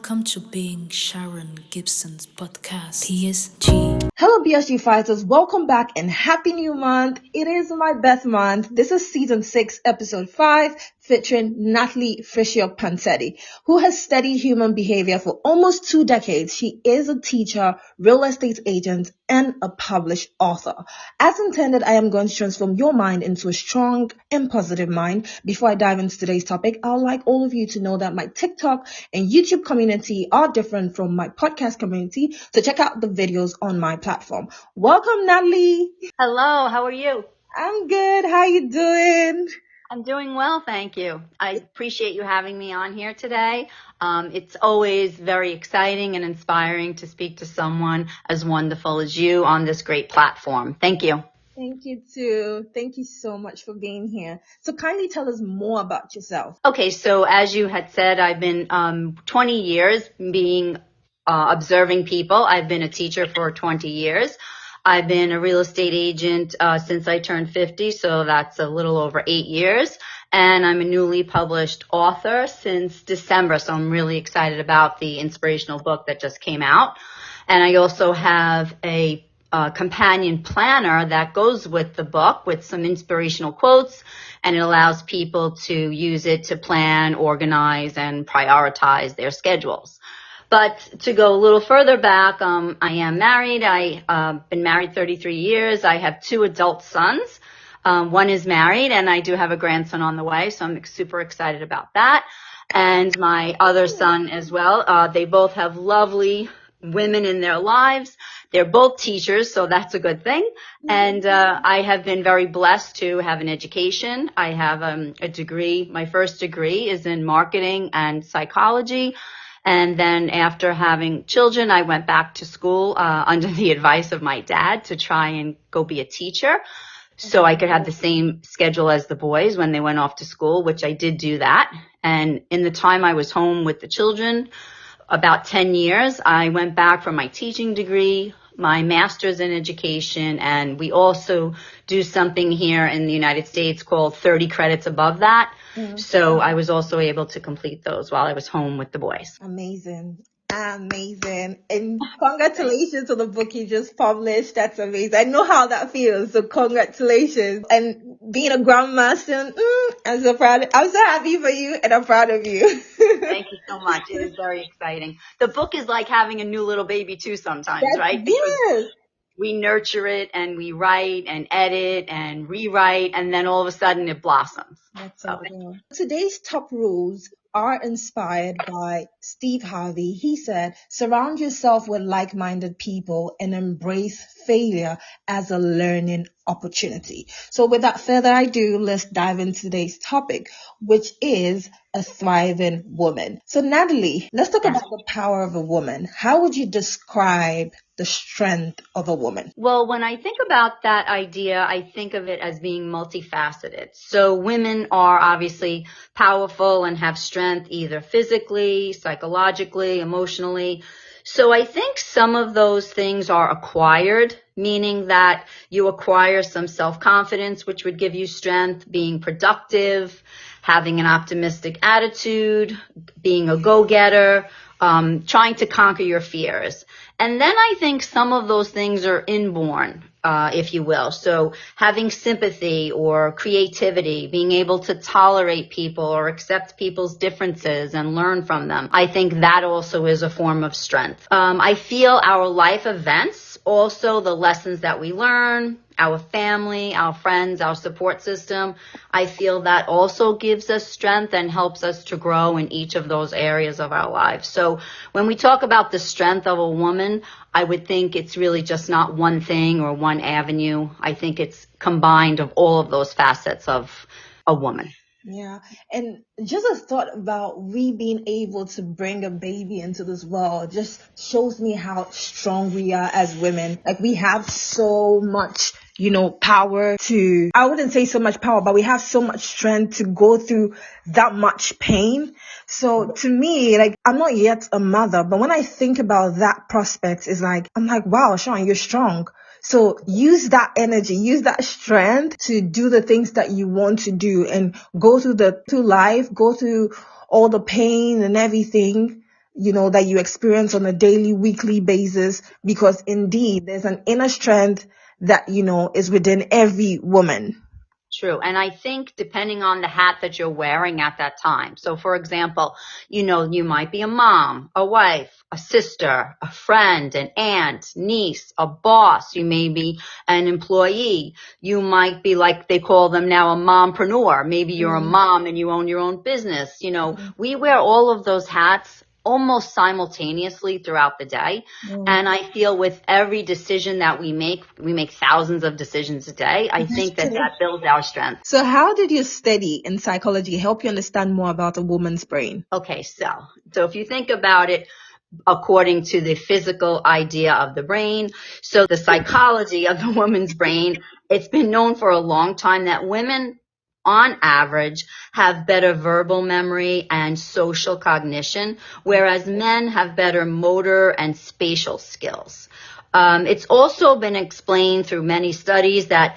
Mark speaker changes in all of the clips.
Speaker 1: Welcome to being Sharon Gibson's podcast, BSG.
Speaker 2: Hello, BSG fighters. Welcome back and happy new month. It is my birth month. This is season 6, episode 5, featuring Natalie Friscia Pancetti, who has studied human behavior for almost 2 decades. She is a teacher, real estate agent, and a published author. As intended, I am going to transform your mind into a strong and positive mind. Before I dive into today's topic, I would like all of you to know that my TikTok and YouTube community are different from my podcast community, so check out the videos on my platform. Welcome, Natalie.
Speaker 3: Hello, how are you?
Speaker 2: I'm good. How you doing?
Speaker 3: I'm doing well, thank you. I appreciate you having me on here today. It's always very exciting and inspiring to speak to someone as wonderful as you on this great platform. Thank you.
Speaker 2: Thank you too. Thank you so much for being here. So kindly tell us more about yourself.
Speaker 3: Okay, so as you had said, I've been 20 years being observing people. I've been a teacher for 20 years. I've been a real estate agent since I turned 50, so that's a little over 8 years. And I'm a newly published author since December, so I'm really excited about the inspirational book that just came out. And I also have a companion planner that goes with the book with some inspirational quotes, and it allows people to use it to plan, organize, and prioritize their schedules. But to go a little further back, I am married. I've been married 33 years. I have 2 adult sons. One is married, and I do have a grandson on the way, so I'm super excited about that. And my other son as well. They both have lovely women in their lives. They're both teachers, so that's a good thing. And I have been very blessed to have an education. I have a degree. My first degree is in marketing and psychology. And then after having children, I went back to school under the advice of my dad to try and go be a teacher so I could have the same schedule as the boys when they went off to school, which I did do that. And in the time I was home with the children, about 10 years, I went back for my teaching degree, my master's in education, and we also do something here in the United States called 30 credits above that. Mm-hmm. So I was also able to complete those while I was home with the boys.
Speaker 2: Amazing. And congratulations on the book you just published. That's amazing. I know how that feels. So congratulations. And being a grandmaster, I'm so proud. I'm so happy for you, and I'm proud of you.
Speaker 3: Thank you so much. It is very exciting. The book is like having a new little baby too sometimes, right? Because
Speaker 2: yes.
Speaker 3: We nurture it and we write and edit and rewrite, and then all of a sudden it blossoms.
Speaker 2: That's so cool. Today's top rules are inspired by Steve Harvey. He said, surround yourself with like-minded people and embrace failure as a learning opportunity. So without further ado, let's dive into today's topic, which is a thriving woman. So Natalie, let's talk about the power of a woman. How would you describe the strength of a woman?
Speaker 3: Well, when I think about that idea, I think of it as being multifaceted. So women are obviously powerful and have strength either physically, psychologically, emotionally. So I think some of those things are acquired, meaning that you acquire some self-confidence, which would give you strength, being productive, having an optimistic attitude, being a go-getter, trying to conquer your fears. And then I think some of those things are inborn, if you will. So having sympathy or creativity, being able to tolerate people or accept people's differences and learn from them. I think that also is a form of strength. I feel our life events, also the lessons that we learn, our family, our friends, our support system, I feel that also gives us strength and helps us to grow in each of those areas of our lives. So when we talk about the strength of a woman, I would think it's really just not one thing or one avenue. I think it's combined of all of those facets of a woman.
Speaker 2: Yeah. And just a thought about we being able to bring a baby into this world just shows me how strong we are as women. Like we have so much, power to, I wouldn't say so much power, but we have so much strength to go through that much pain. So to me, I'm not yet a mother, but when I think about that prospect, I'm like, wow, Sean, you're strong. So use that energy, use that strength to do the things that you want to do and go through life, go through all the pain and everything. that you experience on a daily, weekly basis, because indeed there's an inner strength that, is within every woman.
Speaker 3: True. And I think depending on the hat that you're wearing at that time. So for example, you might be a mom, a wife, a sister, a friend, an aunt, niece, a boss. You may be an employee. You might be, like they call them now, a mompreneur. Maybe you're a mom and you own your own business. We wear all of those hats almost simultaneously throughout the day. And I feel with every decision that we make thousands of decisions a day. I think that builds our strength.
Speaker 2: So how did your study in psychology help you understand more about a woman's brain?
Speaker 3: Okay, so if you think about it, according to the physical idea of the brain, so the psychology of the woman's brain, it's been known for a long time that women on average have better verbal memory and social cognition, whereas men have better motor and spatial skills. It's also been explained through many studies that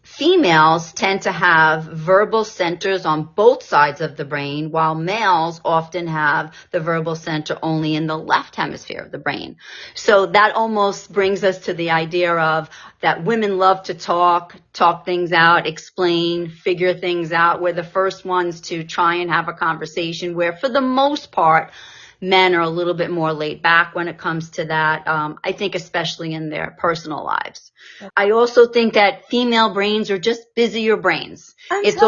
Speaker 3: females tend to have verbal centers on both sides of the brain, while males often have the verbal center only in the left hemisphere of the brain. So that almost brings us to the idea of that women love to talk things out, explain, figure things out. We're the first ones to try and have a conversation, where for the most part, men are a little bit more laid back when it comes to that. I think especially in their personal lives. I also think that female brains are just busier brains. It's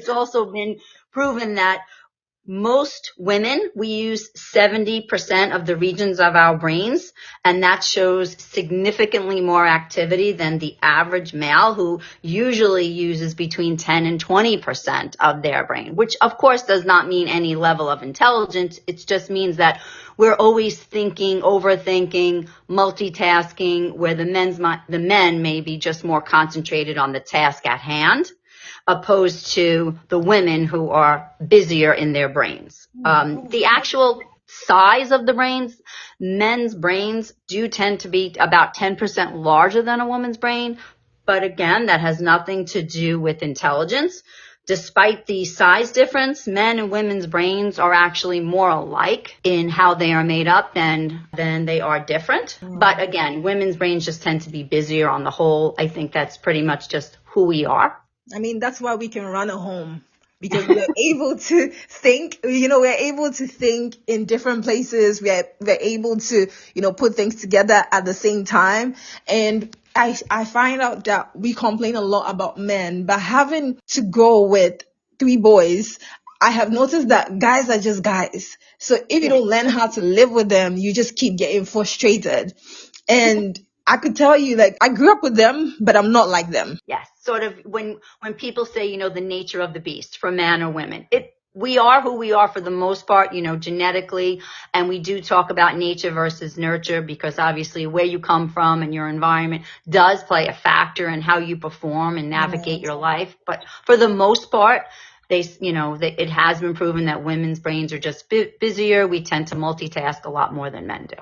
Speaker 3: also been proven that most women, we use 70% of the regions of our brains, and that shows significantly more activity than the average male, who usually uses between 10 and 20% of their brain, which of course does not mean any level of intelligence. It just means that we're always thinking, overthinking, multitasking, where the men may be just more concentrated on the task at hand, opposed to the women who are busier in their brains. The actual size of the brains, men's brains do tend to be about 10% larger than a woman's brain. But again, that has nothing to do with intelligence. Despite the size difference, men and women's brains are actually more alike in how they are made up than they are different. But again, women's brains just tend to be busier on the whole. I think that's pretty much just who we are.
Speaker 2: I mean, that's why we can run a home, because we're able to think, we're able to think in different places. We're able to, put things together at the same time. And I find out that we complain a lot about men, but having to go with 3 boys, I have noticed that guys are just guys. So if you don't learn how to live with them, you just keep getting frustrated. And I could tell you, I grew up with them, but I'm not like them.
Speaker 3: Yes. Sort of when people say, the nature of the beast for man or women, we are who we are for the most part, genetically. And we do talk about nature versus nurture, because obviously where you come from and your environment does play a factor in how you perform and navigate your life. But for the most part, it has been proven that women's brains are just busier. We tend to multitask a lot more than men do.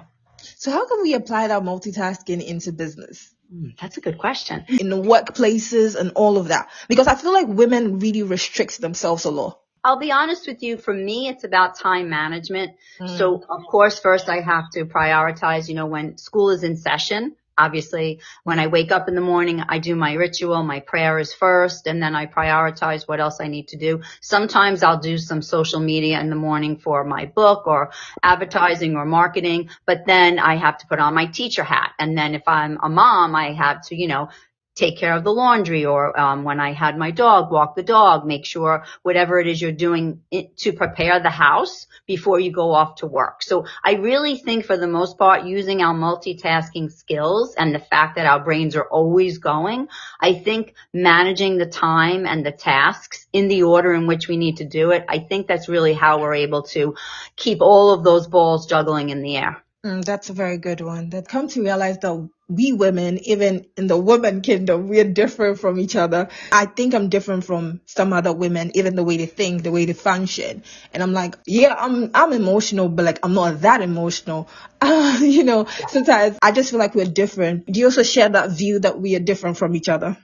Speaker 2: So how can we apply that multitasking into business?
Speaker 3: That's a good question.
Speaker 2: In the workplaces and all of that, because I feel like women really restrict themselves a lot.
Speaker 3: I'll be honest with you. For me, it's about time management. So of course, first I have to prioritize, when school is in session. Obviously, when I wake up in the morning, I do my ritual. My prayer is first, and then I prioritize what else I need to do. Sometimes I'll do some social media in the morning for my book or advertising or marketing, but then I have to put on my teacher hat. And then if I'm a mom, I have to, take care of the laundry, or when I had my dog, walk the dog, make sure whatever it is you're doing to prepare the house before you go off to work. So I really think for the most part, using our multitasking skills and the fact that our brains are always going, I think managing the time and the tasks in the order in which we need to do it, I think that's really how we're able to keep all of those balls juggling in the air.
Speaker 2: That's a very good one. That come to realize that we women, even in the woman kingdom, we're different from each other. I think I'm different from some other women, even the way they think, the way they function. And I'm like, yeah, I'm emotional, but I'm not that emotional. Sometimes I just feel like we're different. Do you also share that view that we are different from each other?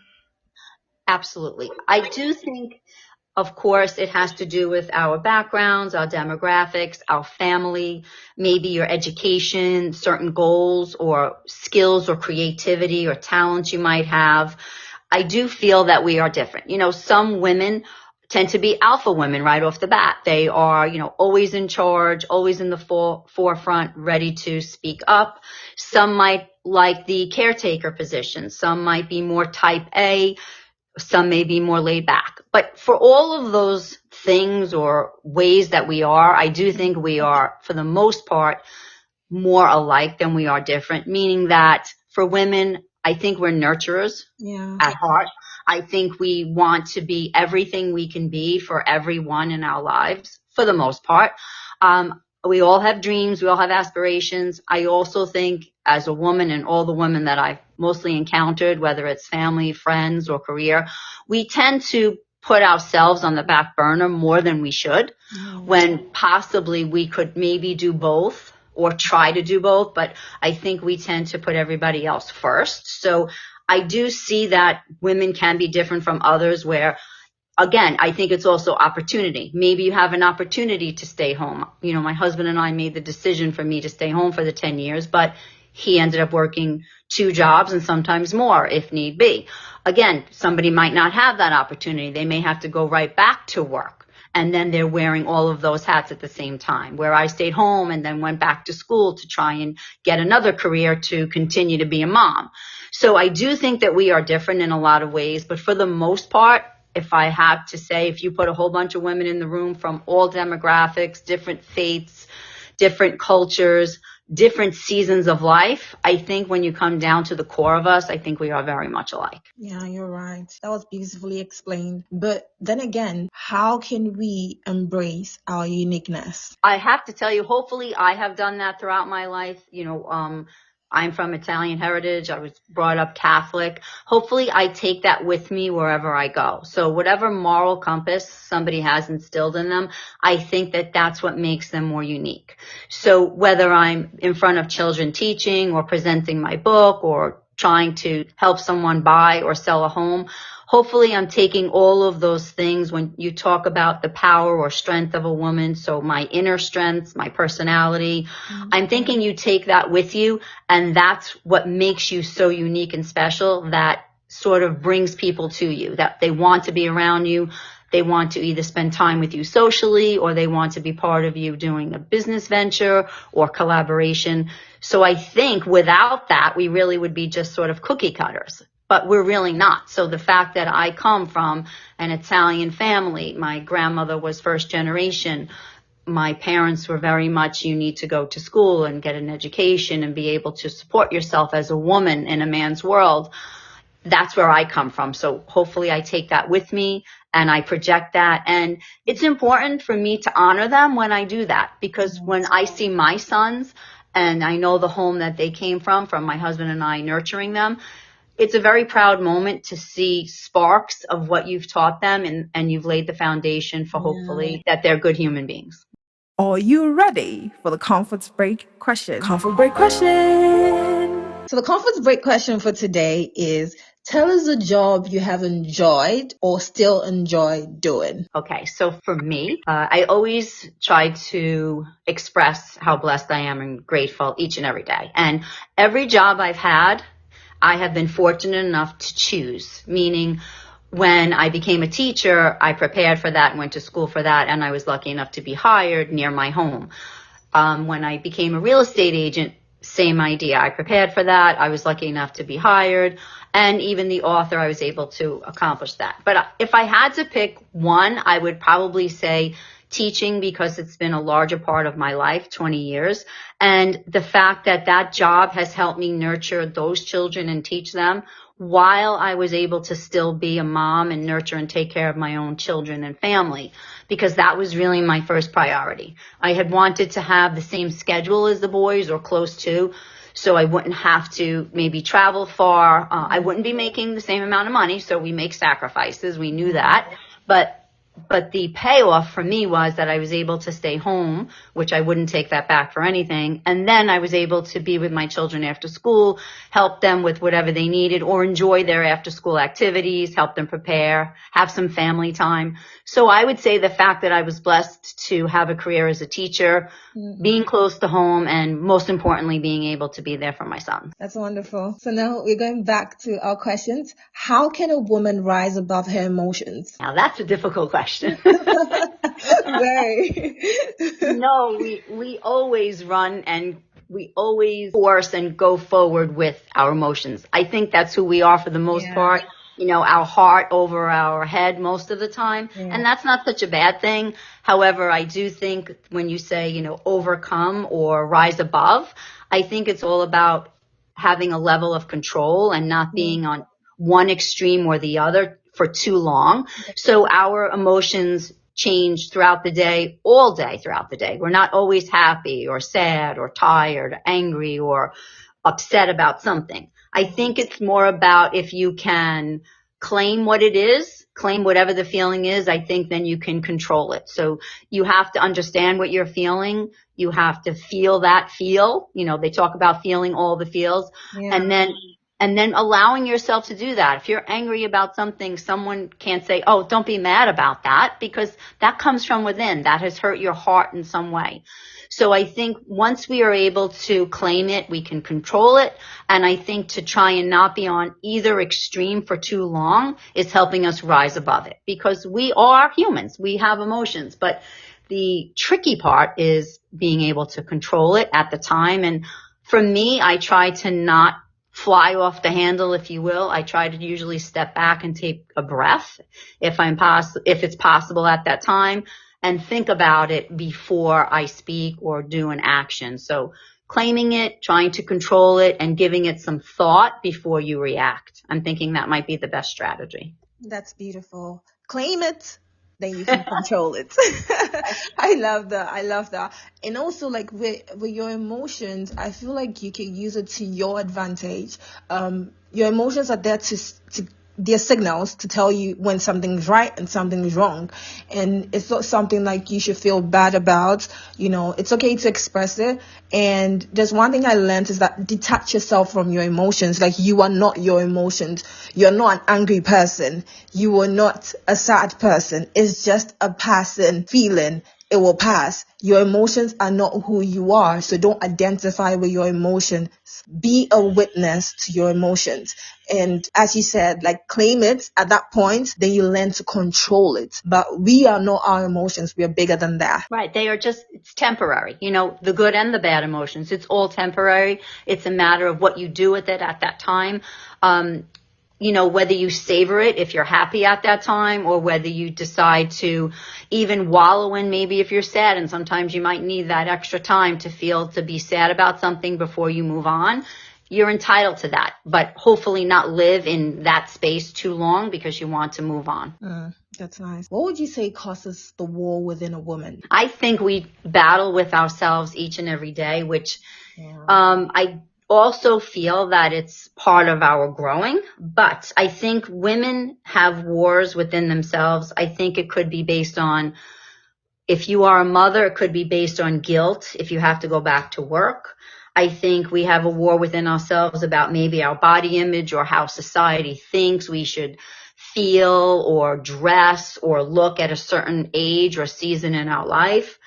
Speaker 3: Absolutely. I do think Of course, it has to do with our backgrounds, our demographics, our family, maybe your education, certain goals or skills or creativity or talents you might have. I do feel that we are different. Some women tend to be alpha women right off the bat. They are, always in charge, always in the forefront, ready to speak up. Some might like the caretaker position. Some might be more type A. Some may be more laid back. But for all of those things or ways that we are, I do think we are, for the most part, more alike than we are different, meaning that for women, I think we're nurturers at heart. I think we want to be everything we can be for everyone in our lives, for the most part. We all have dreams. We all have aspirations. I also think as a woman, and all the women that I've mostly encountered, whether it's family, friends, or career, we tend to put ourselves on the back burner more than we should, when possibly we could maybe do both or try to do both. But I think we tend to put everybody else first. So I do see that women can be different from others where, again, I think it's also opportunity. Maybe you have an opportunity to stay home. My husband and I made the decision for me to stay home for the 10 years, but he ended up working 2 jobs and sometimes more if need be. Again, somebody might not have that opportunity. They may have to go right back to work. And then they're wearing all of those hats at the same time, where I stayed home and then went back to school to try and get another career to continue to be a mom. So I do think that we are different in a lot of ways, but for the most part, if I have to say, if you put a whole bunch of women in the room from all demographics, different faiths, different cultures, different seasons of life, I think when you come down to the core of us, I think we are very much alike.
Speaker 2: Yeah, you're right. That was beautifully explained. But then again, how can we embrace our uniqueness?
Speaker 3: I have to tell you, hopefully I have done that throughout my life. I'm from Italian heritage. I was brought up Catholic. Hopefully I take that with me wherever I go. So whatever moral compass somebody has instilled in them, I think that that's what makes them more unique. So whether I'm in front of children teaching or presenting my book or trying to help someone buy or sell a home, hopefully I'm taking all of those things when you talk about the power or strength of a woman. So my inner strengths, my personality, I'm thinking you take that with you, and that's what makes you so unique and special, that sort of brings people to you, that they want to be around you. They want to either spend time with you socially, or they want to be part of you doing a business venture or collaboration. So I think without that, we really would be just sort of cookie cutters, but we're really not. So the fact that I come from an Italian family, my grandmother was first generation. My parents were very much, you need to go to school and get an education and be able to support yourself as a woman in a man's world. That's where I come from. So hopefully I take that with me and I project that. And it's important for me to honor them when I do that, because when I see my sons and I know the home that they came from my husband and I nurturing them, it's a very proud moment to see sparks of what you've taught them, and you've laid the foundation for hopefully that they're good human beings.
Speaker 4: Are you ready for the conference break question? Conference break question.
Speaker 2: So the conference break question for today is, tell us a job you have enjoyed or still enjoy doing.
Speaker 3: Okay, so for me, I always try to express how blessed I am and grateful each and every day. And every job I've had, I have been fortunate enough to choose, meaning when I became a teacher, I prepared for that and went to school for that, and I was lucky enough to be hired near my home. When I became a real estate agent, same idea. I prepared for that. I was lucky enough to be hired, and even the author, I was able to accomplish that. But if I had to pick one, I would probably say teaching, because it's been a larger part of my life, 20 years. And the fact that that job has helped me nurture those children and teach them while I was able to still be a mom and nurture and take care of my own children and family, because that was really my first priority. I had wanted to have the same schedule as the boys or close to, so I wouldn't have to maybe travel far. I wouldn't be making the same amount of money, so we make sacrifices. We knew that. But But the payoff for me was that I was able to stay home, which I wouldn't take that back for anything. And then I was able to be with my children after school, help them with whatever they needed, or enjoy their after school activities, help them prepare, have some family time. So I would say the fact that I was blessed to have a career as a teacher, being close to home, and most importantly, being able to be there for my son.
Speaker 2: That's wonderful. So now we're going back to our questions. How can a woman rise above her emotions?
Speaker 3: Now that's a difficult question.
Speaker 2: Very.
Speaker 3: No, we always run and we always force and go forward with our emotions. I think that's who we are for the most part. You know, our heart over our head most of the time. Yeah. And that's not such a bad thing. However, I do think when you say, you know, overcome or rise above, I think it's all about having a level of control and not being on one extreme or the other for too long. So our emotions change throughout the day, all day throughout the day. We're not always happy or sad or tired, or angry or upset about something. I think it's more about if you can claim what it is, claim whatever the feeling is, I think then you can control it. So you have to understand what you're feeling. You have to feel that feel. You know, they talk about feeling all the feels. Yeah. And then allowing yourself to do that. If you're angry about something, someone can't say, oh, don't be mad about that, because that comes from within. That has hurt your heart in some way. So I think once we are able to claim it, we can control it. And I think to try and not be on either extreme for too long is helping us rise above it, because we are humans. We have emotions, but the tricky part is being able to control it at the time. And for me, I try to not fly off the handle, if you will. I try to usually step back and take a breath if it's possible at that time, and think about it before I speak or do an action. So claiming it, trying to control it, and giving it some thought before you react. I'm thinking that might be the best strategy.
Speaker 2: That's beautiful. Claim it, then you can control it. I love that. And also, like, with your emotions, I feel like you can use it to your advantage. Your emotions are there to they're signals to tell you when something's right and something's wrong. And it's not something like you should feel bad about. You know, it's okay to express it. And there's one thing I learned is that detach yourself from your emotions. Like, you are not your emotions. You're not an angry person. You are not a sad person. It's just a passing feeling. It will pass. Your emotions are not who you are. So don't identify with your emotions. Be a witness to your emotions. And as you said, like, claim it at that point, then you learn to control it. But we are not our emotions. We are bigger than that.
Speaker 3: Right. They are just, it's temporary. You know, the good and the bad emotions. It's all temporary. It's a matter of what you do with it at that time. You know, whether you savor it if you're happy at that time, or whether you decide to even wallow in, maybe if you're sad, and sometimes you might need that extra time to be sad about something before you move on. You're entitled to that, but hopefully not live in that space too long because you want to move on.
Speaker 2: That's nice. What would you say causes the war within a woman?
Speaker 3: I think we battle with ourselves each and every day, which I also feel that it's part of our growing, but I think women have wars within themselves. I think it could be based on, if you are a mother, it could be based on guilt if you have to go back to work. I think we have a war within ourselves about maybe our body image or how society thinks we should feel or dress or look at a certain age or season in our life.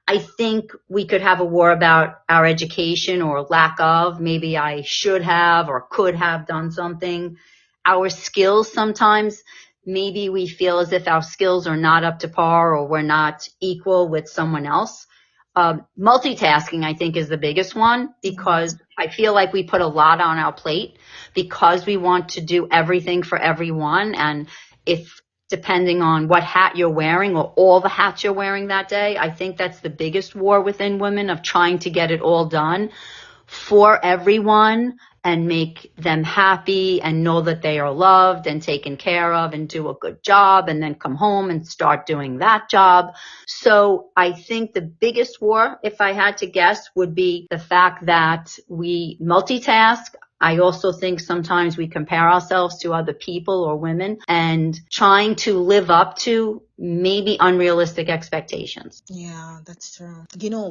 Speaker 3: I think we could have a war about our education or lack of. Maybe I should have or could have done something. Our skills sometimes, maybe we feel as if our skills are not up to par or we're not equal with someone else. Multitasking, I think, is the biggest one, because I feel like we put a lot on our plate because we want to do everything for everyone. And if depending on what hat you're wearing or all the hats you're wearing that day, I think that's the biggest war within women, of trying to get it all done for everyone and make them happy and know that they are loved and taken care of and do a good job, and then come home and start doing that job. So I think the biggest war, if I had to guess, would be the fact that we multitask. I also think sometimes we compare ourselves to other people or women, and trying to live up to maybe unrealistic expectations.
Speaker 2: Yeah, that's true.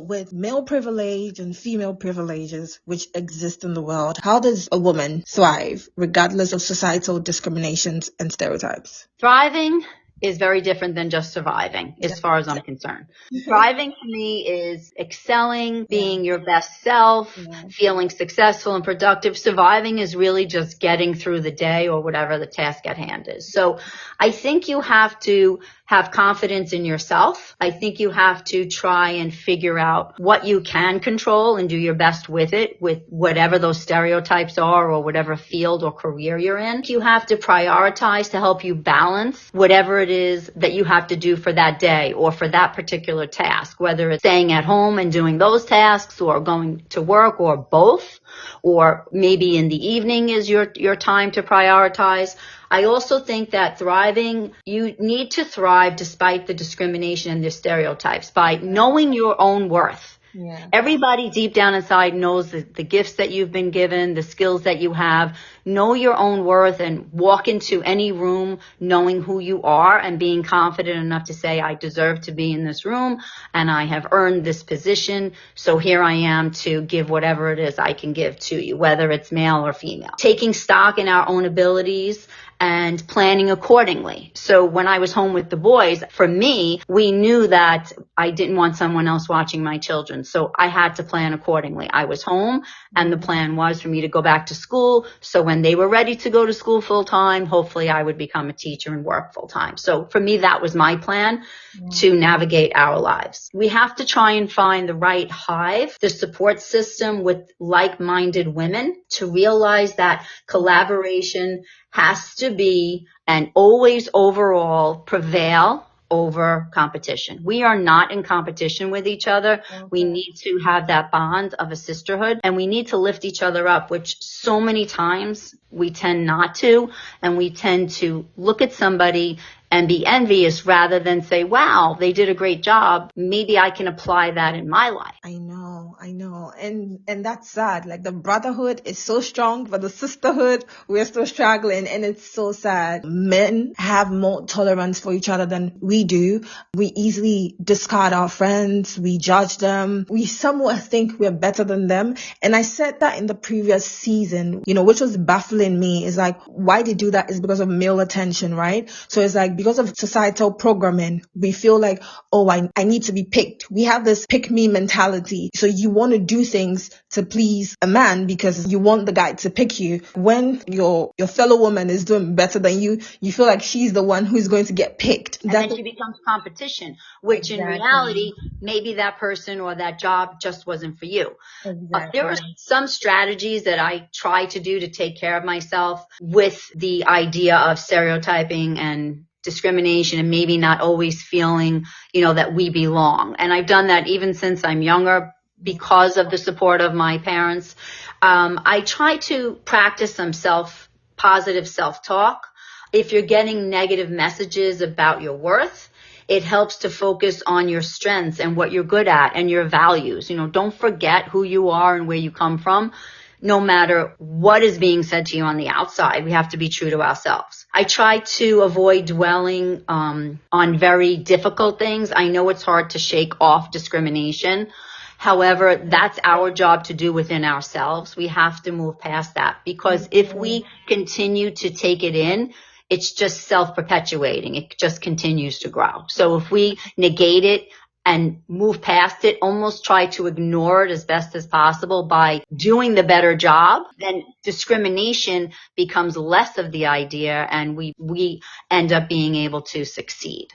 Speaker 2: With male privilege and female privileges which exist in the world, how does a woman thrive regardless of societal discriminations and stereotypes?
Speaker 3: Thriving is very different than just surviving, as far as I'm concerned. Thriving for me is excelling, being your best self, feeling successful and productive. Surviving is really just getting through the day or whatever the task at hand is. So I think you have to have confidence in yourself. I think you have to try and figure out what you can control and do your best with it, with whatever those stereotypes are or whatever field or career you're in. You have to prioritize to help you balance whatever it is that you have to do for that day or for that particular task, whether it's staying at home and doing those tasks or going to work or both, or maybe in the evening is your time to prioritize. I also think that thriving, you need to thrive despite the discrimination and the stereotypes by knowing your own worth. Yeah. Everybody deep down inside knows the gifts that you've been given, the skills that you have. Know your own worth and walk into any room knowing who you are and being confident enough to say, I deserve to be in this room and I have earned this position. So here I am to give whatever it is I can give to you, whether it's male or female. Taking stock in our own abilities and planning accordingly. So when I was home with the boys, for me, we knew that I didn't want someone else watching my children. So I had to plan accordingly. I was home and the plan was for me to go back to school. So when they were ready to go to school full time, hopefully I would become a teacher and work full time. So for me, that was my plan to navigate our lives. We have to try and find the right hive, the support system with like-minded women to realize that collaboration has to be and always overall prevail over competition. We are not in competition with each other. Okay. We need to have that bond of a sisterhood and we need to lift each other up, which so many times we tend not to, and we tend to look at somebody and be envious rather than say, wow, they did a great job. Maybe I can apply that in my life.
Speaker 2: I know. And that's sad. Like the brotherhood is so strong, but the sisterhood, we're still struggling and it's so sad. Men have more tolerance for each other than we do. We easily discard our friends. We judge them. We somewhat think we're better than them. And I said that in the previous season, which was baffling me. Is like, why they do that is because of male attention, right? So it's like, because of societal programming, we feel like, oh, I need to be picked. We have this pick me mentality. So you want to do things to please a man because you want the guy to pick you. When your fellow woman is doing better than you, you feel like she's the one who's going to get picked.
Speaker 3: And then she becomes competition, which in reality, maybe that person or that job just wasn't for you. Exactly. There are some strategies that I try to do to take care of myself with the idea of stereotyping and discrimination and maybe not always feeling, that we belong. And I've done that even since I'm younger because of the support of my parents. I try to practice some positive self-talk. If you're getting negative messages about your worth, it helps to focus on your strengths and what you're good at and your values. Don't forget who you are and where you come from. No matter what is being said to you on the outside, we have to be true to ourselves. I try to avoid dwelling on very difficult things. I know it's hard to shake off discrimination. However, that's our job to do within ourselves. We have to move past that because if we continue to take it in, it's just self-perpetuating. It just continues to grow. So if we negate it and move past it, almost try to ignore it as best as possible by doing the better job, then discrimination becomes less of the idea and we end up being able to succeed.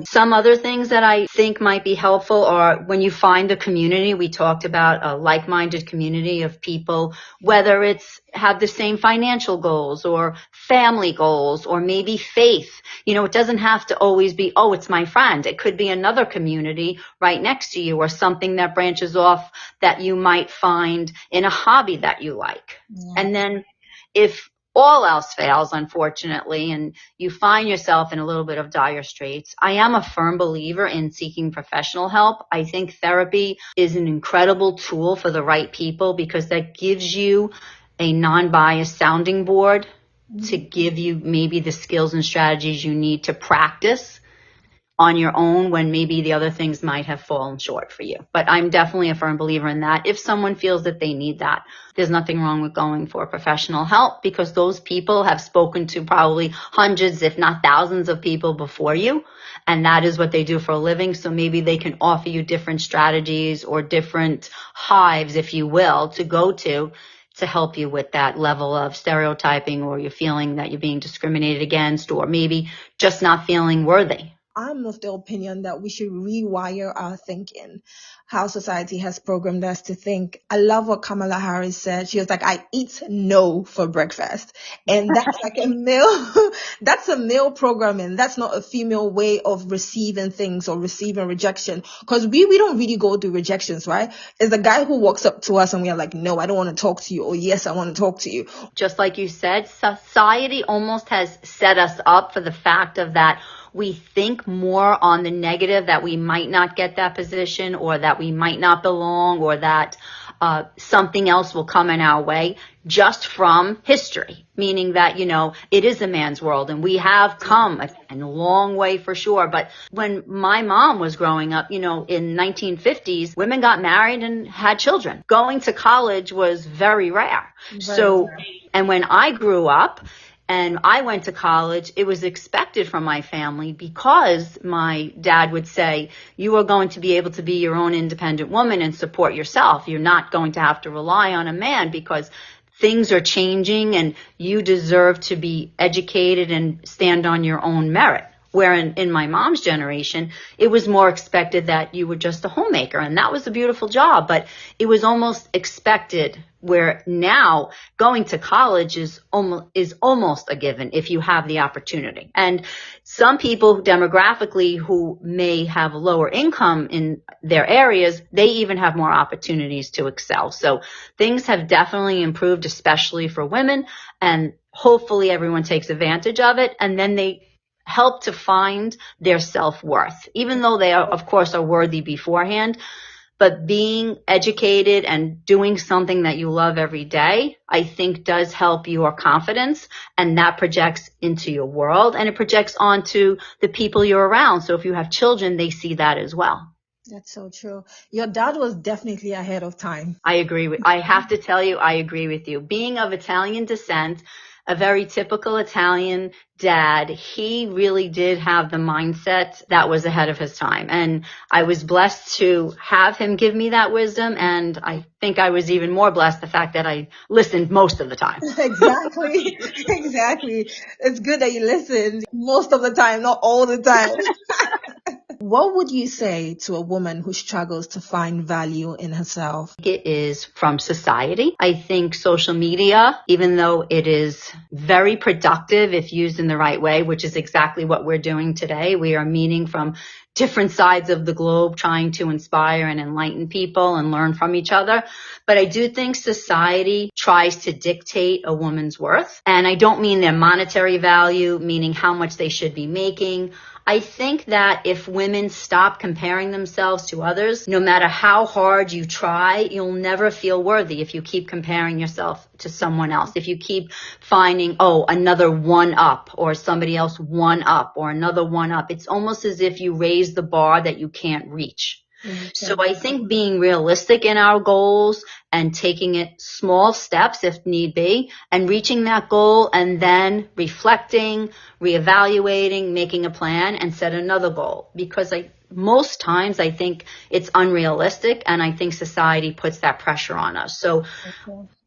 Speaker 3: Some other things that I think might be helpful are when you find a community, we talked about a like-minded community of people, whether it's have the same financial goals or family goals or maybe faith. It doesn't have to always be, oh, it's my friend. It could be another community right next to you or something that branches off that you might find in a hobby that you like. Yeah. And then if all else fails, unfortunately, and you find yourself in a little bit of dire straits, I am a firm believer in seeking professional help. I think therapy is an incredible tool for the right people because that gives you a non-biased sounding board to give you maybe the skills and strategies you need to practice on your own when maybe the other things might have fallen short for you. But I'm definitely a firm believer in that. If someone feels that they need that, there's nothing wrong with going for professional help, because those people have spoken to probably hundreds, if not thousands of people before you. And that is what they do for a living. So maybe they can offer you different strategies or different hives, if you will, to go to help you with that level of stereotyping, or you're feeling that you're being discriminated against, or maybe just not feeling worthy.
Speaker 2: I'm of the opinion that we should rewire our thinking, how society has programmed us to think. I love what Kamala Harris said. She was like, I eat no for breakfast. And that's like a male, that's a male programming. That's not a female way of receiving things or receiving rejection. Because we don't really go through rejections, right? It's the guy who walks up to us and we are like, no, I don't want to talk to you. Or yes, I want to talk to you.
Speaker 3: Just like you said, society almost has set us up for the fact of that we think more on the negative, that we might not get that position, or that we might not belong, or that something else will come in our way, just from history, meaning that, it is a man's world, and we have come a long way for sure. But when my mom was growing up, in 1950s, women got married and had children. Going to college was very rare. And when I grew up, and I went to college, it was expected from my family, because my dad would say, you are going to be able to be your own independent woman and support yourself. You're not going to have to rely on a man, because things are changing and you deserve to be educated and stand on your own merit. Where in my mom's generation, it was more expected that you were just a homemaker, and that was a beautiful job, but it was almost expected, where now going to college is almost a given if you have the opportunity. And some people demographically who may have lower income in their areas, they even have more opportunities to excel. So things have definitely improved, especially for women, and hopefully everyone takes advantage of it, and then they help to find their self-worth, even though they are, of course, are worthy beforehand. But being educated and doing something that you love every day, I think does help your confidence, and that projects into your world, and it projects onto the people you're around. So if you have children, they see that as well.
Speaker 2: That's so true. Your dad was definitely ahead of time.
Speaker 3: I have to tell you, I agree with you. Being of Italian descent, a very typical Italian dad, he really did have the mindset that was ahead of his time. And I was blessed to have him give me that wisdom. And I think I was even more blessed the fact that I listened most of the time.
Speaker 2: Exactly. It's good that you listened most of the time, not all the time. What would you say to a woman who struggles to find value in herself?
Speaker 3: It is from society. I think social media, even though it is very productive if used in the right way, which is exactly what we're doing today. We are meeting from different sides of the globe, trying to inspire and enlighten people and learn from each other. But I do think society tries to dictate a woman's worth. And I don't mean their monetary value, meaning how much they should be making. I think that if women stop comparing themselves to others, no matter how hard you try, you'll never feel worthy if you keep comparing yourself to someone else. If you keep finding, another one up, or somebody else one up, or another one up, it's almost as if you raise the bar that you can't reach. So I think being realistic in our goals and taking it small steps if need be, and reaching that goal, and then reflecting, reevaluating, making a plan, and set another goal. Because most times I think it's unrealistic, and I think society puts that pressure on us. So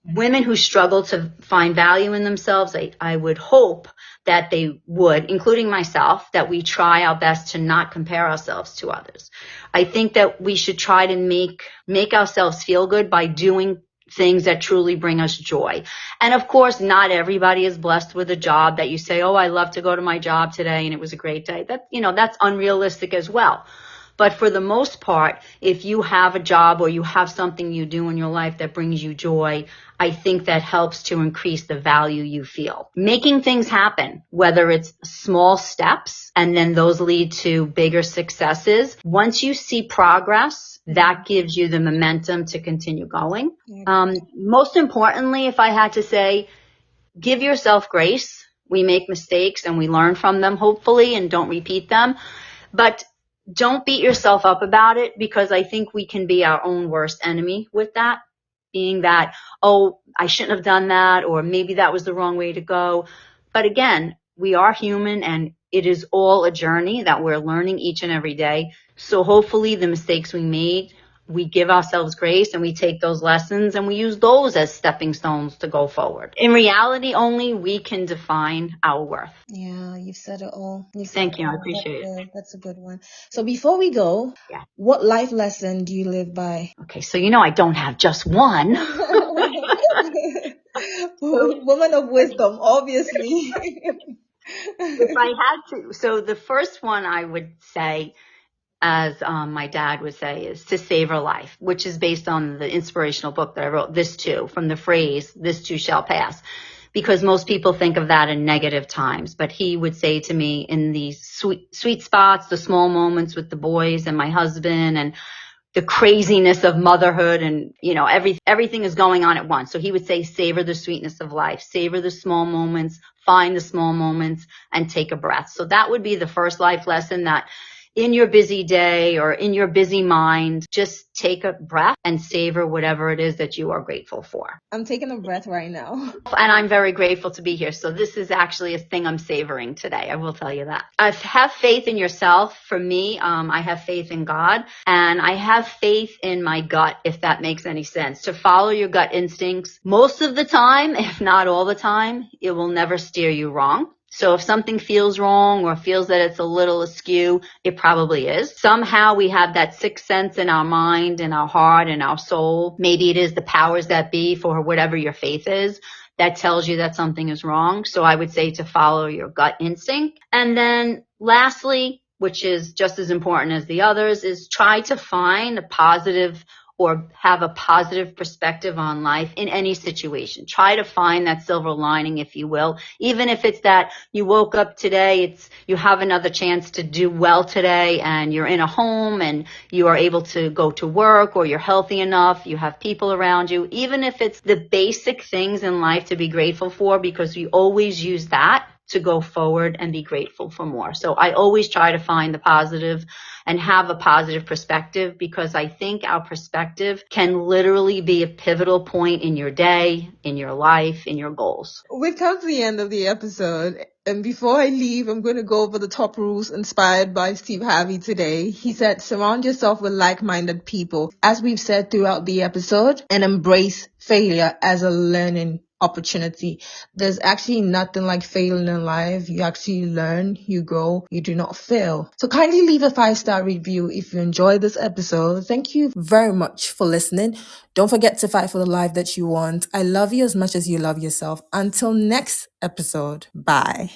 Speaker 3: women who struggle to find value in themselves, I would hope that they would, including myself, that we try our best to not compare ourselves to others. I think that we should try to make ourselves feel good by doing things that truly bring us joy. And of course, not everybody is blessed with a job that you say, I love to go to my job today and it was a great day. That's unrealistic as well. But for the most part, if you have a job or you have something you do in your life that brings you joy, I think that helps to increase the value you feel. Making things happen, whether it's small steps and then those lead to bigger successes. Once you see progress, that gives you the momentum to continue going. Most importantly, if I had to say, give yourself grace. We make mistakes and we learn from them, hopefully, and don't repeat them. But don't beat yourself up about it, because I think we can be our own worst enemy with that, being that, oh, I shouldn't have done that, or maybe that was the wrong way to go. But again, we are human, and it is all a journey that we're learning each and every day. So hopefully the mistakes we made, we give ourselves grace and we take those lessons and we use those as stepping stones to go forward. In reality, only we can define our worth.
Speaker 2: Yeah, you've said it all.
Speaker 3: Thank you. I appreciate it.
Speaker 2: That's a good one. So before we go,
Speaker 3: Yeah.
Speaker 2: what life lesson do you live by?
Speaker 3: Okay, so I don't have just one.
Speaker 2: Woman of wisdom, obviously.
Speaker 3: If I had to, so the first one I would say, as my dad would say, is to savor life, which is based on the inspirational book that I wrote, This Too, from the phrase, this too shall pass. Because most people think of that in negative times. But he would say to me, in these sweet spots, the small moments with the boys and my husband and the craziness of motherhood and, everything is going on at once. So he would say, savor the sweetness of life, savor the small moments, find the small moments, and take a breath. So that would be the first life lesson, that in your busy day or in your busy mind, just take a breath and savor whatever it is that you are grateful for.
Speaker 2: I'm taking a breath right now.
Speaker 3: And I'm very grateful to be here. So this is actually a thing I'm savoring today. I will tell you that. Have faith in yourself. For me, I have faith in God, and I have faith in my gut, if that makes any sense. To follow your gut instincts most of the time, if not all the time, it will never steer you wrong. So if something feels wrong or feels that it's a little askew, it probably is. Somehow we have that sixth sense in our mind, in our heart, in our soul. Maybe it is the powers that be for whatever your faith is that tells you that something is wrong. So I would say to follow your gut instinct. And then lastly, which is just as important as the others, is try to find a positive or have a positive perspective on life in any situation. Try to find that silver lining, if you will. Even if it's that you woke up today, you have another chance to do well today, and you're in a home and you are able to go to work, or you're healthy enough, you have people around you. Even if it's the basic things in life to be grateful for, because we always use that to go forward and be grateful for more. So I always try to find the positive and have a positive perspective, because I think our perspective can literally be a pivotal point in your day, in your life, in your goals.
Speaker 2: We've come to the end of the episode. And before I leave, I'm going to go over the top rules inspired by Steve Harvey today. He said, surround yourself with like-minded people, as we've said throughout the episode, and embrace failure as a learning opportunity. There's actually nothing like failing in life. You actually learn, you grow, you do not fail. So kindly leave a 5-star review if you enjoyed this episode. Thank you very much for listening. Don't forget to fight for the life that you want. I love you as much as you love yourself. Until next episode, bye.